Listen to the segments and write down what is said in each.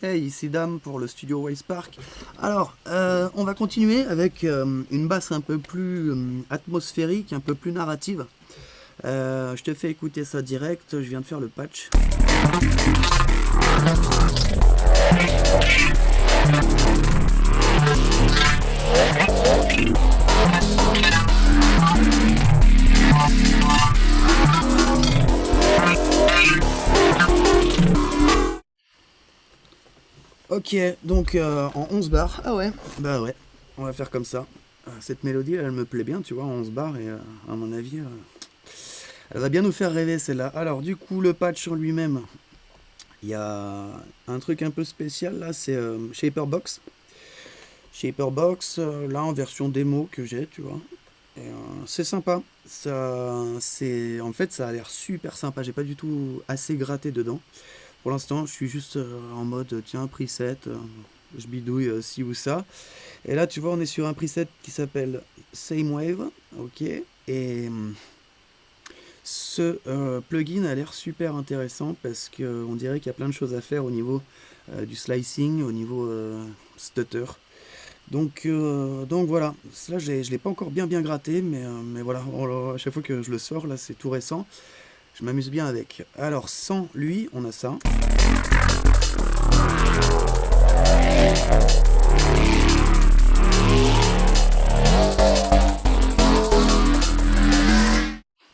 Hey, ici Dame pour le studio Waze Park. Alors, on va continuer avec une basse un peu plus atmosphérique, un peu plus narrative. Je te fais écouter ça direct, je viens de faire le patch. Ok, donc en 11 bars. Ah ouais, bah ouais, on va faire comme ça. Cette mélodie, elle me plaît bien, tu vois, en 11 bars, et à mon avis, elle va bien nous faire rêver celle-là. Alors, du coup, le patch en lui-même, il y a un truc un peu spécial là, c'est Shaperbox. Shaperbox, là en version démo que j'ai, tu vois. Et, c'est sympa. En fait, ça a l'air super sympa. J'ai pas du tout assez gratté dedans. Pour l'instant, je suis juste en mode tiens, preset, je bidouille ci ou ça. Et là, tu vois, on est sur un preset qui s'appelle Same Wave, ok. Et ce plugin a l'air super intéressant parce qu'on dirait qu'il y a plein de choses à faire au niveau du slicing, au niveau stutter. Donc voilà, là je l'ai pas encore bien gratté, mais voilà, à chaque fois que je le sors, là c'est tout récent, je m'amuse bien avec. Alors sans lui, on a ça.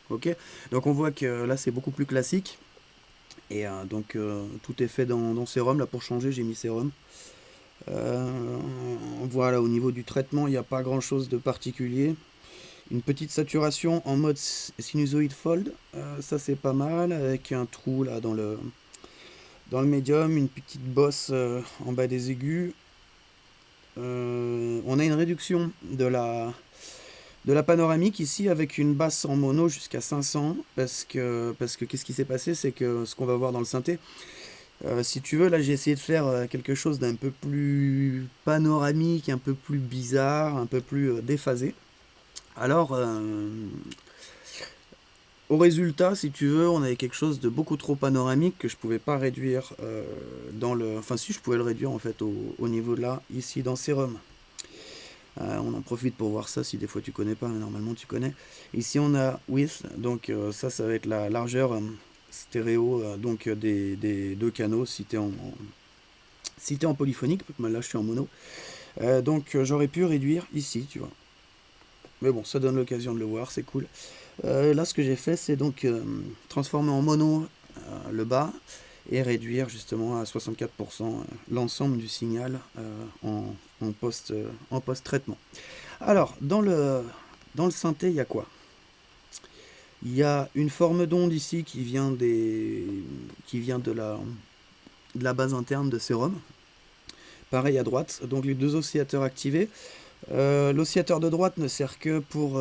Ok, donc on voit que là c'est beaucoup plus classique. Et donc tout est fait dans Serum, là pour changer j'ai mis Serum. Voilà, au niveau du traitement, il n'y a pas grand chose de particulier. Une petite saturation en mode sinusoid fold, ça c'est pas mal, avec un trou là dans le médium, une petite bosse en bas des aigus. On a une réduction de la panoramique ici avec une basse en mono jusqu'à 500 parce que qu'est-ce qui s'est passé, c'est que ce qu'on va voir dans le synthé, si tu veux, là j'ai essayé de faire quelque chose d'un peu plus panoramique, un peu plus bizarre, un peu plus déphasé. Alors, au résultat, si tu veux, on avait quelque chose de beaucoup trop panoramique que je pouvais pas réduire dans le. Enfin, si je pouvais le réduire en fait au niveau de là, ici dans Serum. On en profite pour voir ça si des fois tu connais pas, mais normalement tu connais. Ici on a Width, donc ça va être la largeur stéréo donc des deux canaux si t'es en polyphonique, là je suis en mono. Donc j'aurais pu réduire ici, tu vois. Mais bon, ça donne l'occasion de le voir, c'est cool. Là, ce que j'ai fait, c'est donc transformer en mono le bas et réduire justement à 64% l'ensemble du signal en post-traitement. Alors, dans le synthé, il y a quoi? Il y a une forme d'onde ici qui vient de la base interne de Serum. Pareil à droite, donc les deux oscillateurs activés. L'oscillateur de droite ne sert que pour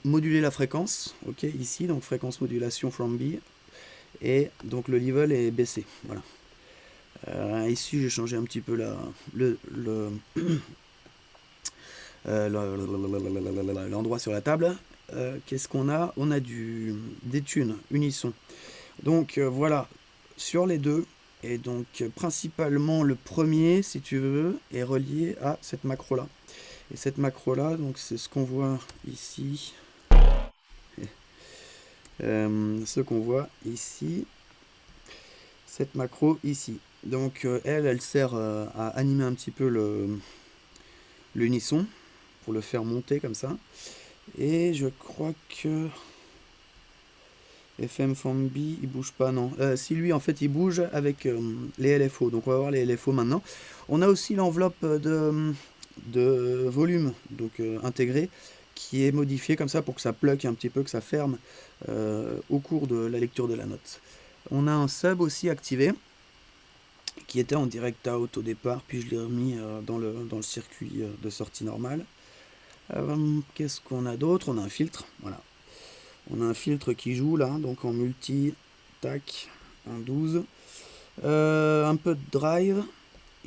moduler la fréquence, ok, ici, donc fréquence modulation from B, et donc le level est baissé, voilà. Ici, j'ai changé un petit peu l'endroit sur la table. Qu'est-ce qu'on a? On a des tunes unisson. Donc voilà, sur les deux, et donc principalement le premier, si tu veux, est relié à cette macro-là. Et cette macro-là, donc c'est ce qu'on voit ici. Ce qu'on voit ici. Cette macro ici. Donc elle sert à animer un petit peu l'unisson, pour le faire monter comme ça. Et je crois que FM Form B, il bouge pas, non. Si lui, en fait, il bouge avec les LFO. Donc on va voir les LFO maintenant. On a aussi l'enveloppe de volume, donc intégrée, qui est modifiée comme ça pour que ça plug un petit peu, que ça ferme au cours de la lecture de la note. On a un sub aussi activé, qui était en direct out au départ, puis je l'ai remis dans le circuit de sortie normale. Qu'est-ce qu'on a d'autre? On a un filtre, voilà. On a un filtre qui joue là, donc en multi, tac, en 12. Un peu de drive.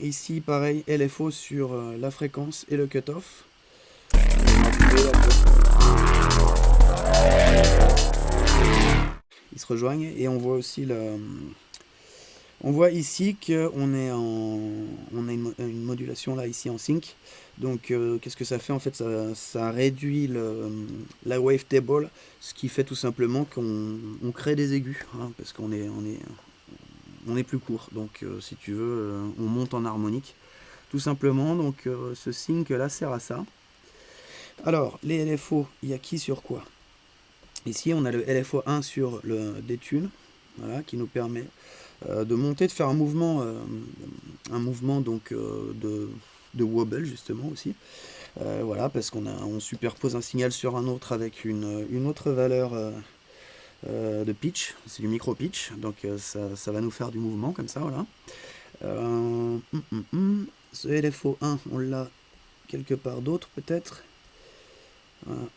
Ici, pareil, LFO sur la fréquence et le cutoff. Ils se rejoignent et on voit aussi On voit ici qu'on est on a une modulation là ici en sync. Donc qu'est-ce que ça fait en fait? Ça réduit la wavetable, ce qui fait tout simplement qu'on crée des aigus, hein, parce on est plus court. Donc si tu veux, on monte en harmonique tout simplement. Donc ce sync là sert à ça. Alors les LFO, il y a qui sur quoi? Ici on a le LFO 1 sur le détune, voilà, qui nous permet de monter, de faire un mouvement donc de wobble justement aussi. Voilà, parce on superpose un signal sur un autre avec une autre valeur de pitch, c'est du micro pitch, donc ça va nous faire du mouvement comme ça, voilà. Ce LFO 1, on l'a quelque part d'autre peut-être.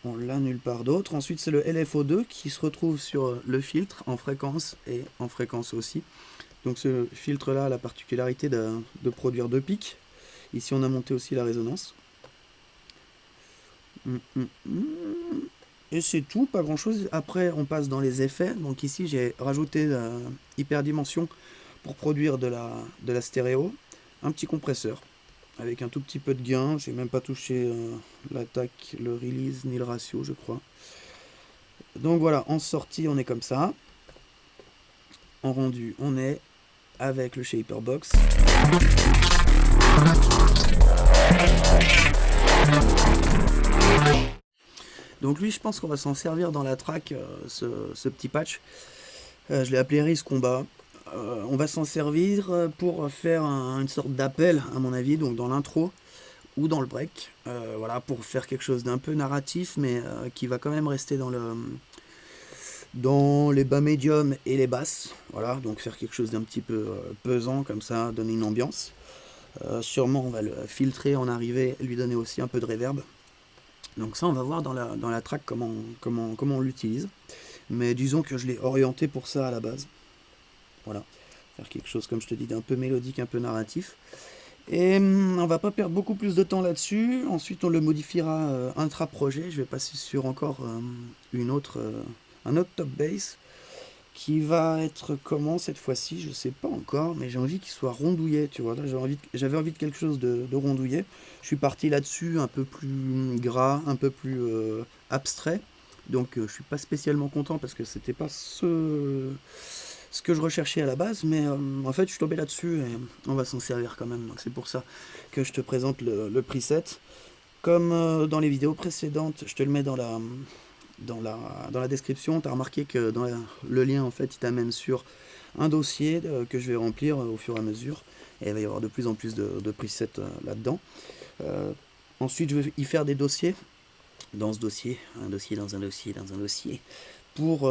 On l'a nulle part d'autre. Ensuite, c'est le LFO2 qui se retrouve sur le filtre en fréquence et en fréquence aussi. Donc ce filtre-là a la particularité de produire deux pics. Ici, on a monté aussi la résonance. Et c'est tout, pas grand-chose. Après, on passe dans les effets. Donc ici, j'ai rajouté hyperdimension pour produire de la stéréo. Un petit compresseur avec un tout petit peu de gain. J'ai même pas touché l'attaque, le release ni le ratio, je crois. Donc voilà, en sortie, on est comme ça. En rendu, on est avec le shaper box. Donc lui, je pense qu'on va s'en servir dans la track, ce petit patch. Je l'ai appelé Risk Combat. On va s'en servir pour faire une sorte d'appel, à mon avis, donc dans l'intro ou dans le break. Voilà, pour faire quelque chose d'un peu narratif, mais qui va quand même rester dans les bas médiums et les basses. Voilà, donc faire quelque chose d'un petit peu pesant, comme ça, donner une ambiance. Sûrement, on va le filtrer en arrivée, lui donner aussi un peu de reverb. Donc ça, on va voir dans la track comment on l'utilise. Mais disons que je l'ai orienté pour ça à la base. Voilà, faire quelque chose, comme je te dis, d'un peu mélodique, un peu narratif. Et on va pas perdre beaucoup plus de temps là-dessus. Ensuite, on le modifiera intra-projet. Je vais passer sur encore un autre top bass qui va être comment cette fois-ci, je sais pas encore, mais j'ai envie qu'il soit rondouillet, tu vois. Là, j'avais envie de quelque chose de rondouillet. Je suis parti là-dessus, un peu plus gras, un peu plus abstrait. Donc je suis pas spécialement content parce que c'était pas ce que je recherchais à la base, mais en fait je suis tombé là-dessus et on va s'en servir quand même. Donc c'est pour ça que je te présente le preset. Comme dans les vidéos précédentes, je te le mets dans la description. Tu as remarqué que dans le lien, en fait, il t'amène sur un dossier que je vais remplir au fur et à mesure. Et il va y avoir de plus en plus de presets là-dedans. Ensuite, je vais y faire des dossiers. Dans ce dossier, un dossier dans un dossier dans un dossier. Pour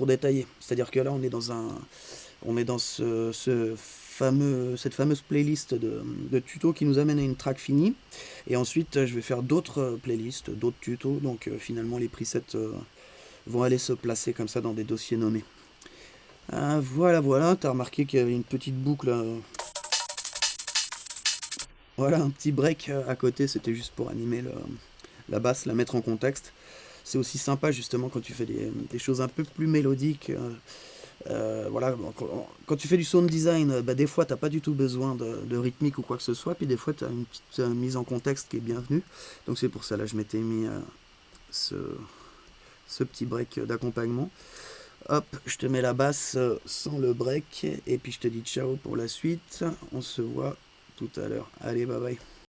détailler. C'est-à-dire que là, on est dans cette fameuse playlist de tutos qui nous amène à une track finie. Et ensuite, je vais faire d'autres playlists, d'autres tutos. Donc finalement, les presets vont aller se placer comme ça dans des dossiers nommés. Voilà, tu as remarqué qu'il y avait une petite boucle. Voilà, un petit break à côté, c'était juste pour animer la basse, la mettre en contexte. C'est aussi sympa justement quand tu fais des choses un peu plus mélodiques. Voilà, quand tu fais du sound design, des fois t'as pas du tout besoin de rythmique ou quoi que ce soit, puis des fois tu as une petite mise en contexte qui est bienvenue. Donc c'est pour ça là je m'étais mis ce petit break d'accompagnement. Hop, je te mets la basse sans le break, et puis je te dis ciao pour la suite. On se voit tout à l'heure. Allez, bye bye.